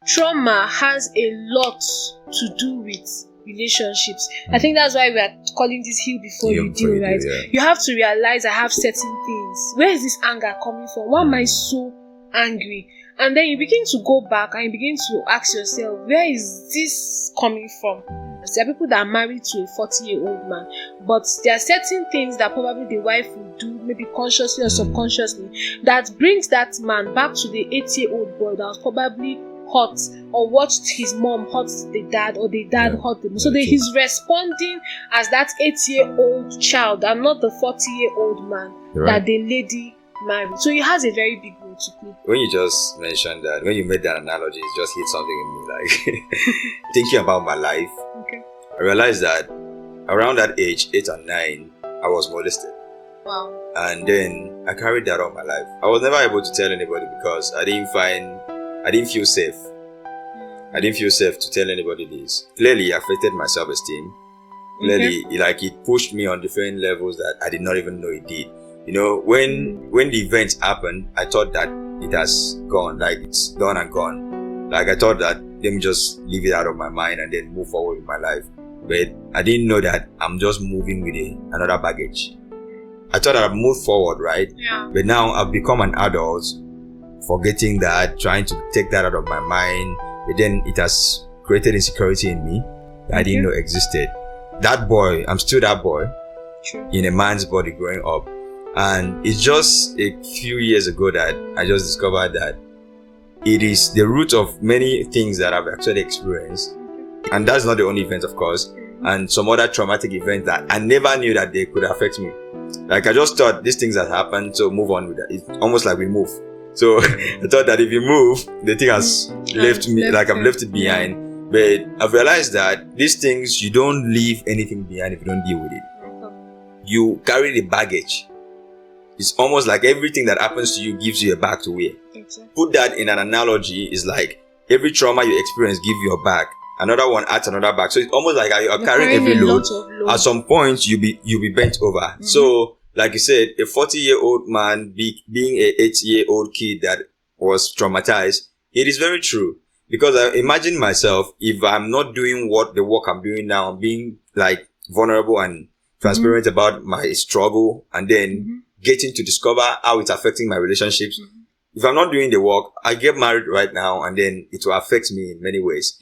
trauma has a lot to do with relationships. I think that's why we are calling this heal before you deal, right? You have to realize I have certain things. Where is this anger coming from? Why am I so angry? And then you begin to go back and you begin to ask yourself, where is this coming from? There are people that are married to a 40-year-old man, but there are certain things that probably the wife will do, maybe consciously or subconsciously, that brings that man back to the 8-year-old boy that was probably hurt or watched his mom hurt the dad or the dad hurt him. So he's responding as that 8-year-old child and not the 40-year-old man that the lady married. So he has a very big role to play. When you just mentioned that, when you made that analogy, it just hit something in me. Like thinking about my life, I realized that around that age, 8 or 9, I was molested. Wow. And then I carried that all my life. I was never able to tell anybody because I didn't feel safe. I didn't feel safe to tell anybody this. Clearly, it affected my self-esteem. Clearly, it pushed me on different levels that I did not even know it did. You know, when the event happened, I thought that it has gone, like it's done and gone. Like I thought that let me just leave it out of my mind and then move forward with my life. But I didn't know that I'm just moving with another baggage. I thought I'd move forward, right? Yeah. But now I've become an adult, forgetting that, trying to take that out of my mind. But then it has created insecurity in me that I didn't know existed. That boy, I'm still that boy. True. In a man's body growing up. And it's just a few years ago that I just discovered that it is the root of many things that I've actually experienced. And that's not the only event, of course. And some other traumatic events that I never knew that they could affect me. Like I just thought these things that happened, so move on with that. It's almost like we move. So I thought that if you move, the thing has left me, like I've left it behind. But I've realized that these things, you don't leave anything behind if you don't deal with it. You carry the baggage. It's almost like everything that happens to you gives you a bag to wear. Exactly. Put that in an analogy, is like every trauma you experience gives you a bag. Another one adds another bag. So it's almost like you're carrying every load. At some point, you'll be bent over. So, like you said, a 40-year-old man being a 8-year-old kid that was traumatized, it is very true. Because I imagine myself, if I'm not doing the work I'm doing now, being like vulnerable and transparent about my struggle, and then getting to discover how it's affecting my relationships. If I'm not doing the work, I get married right now and then it will affect me in many ways.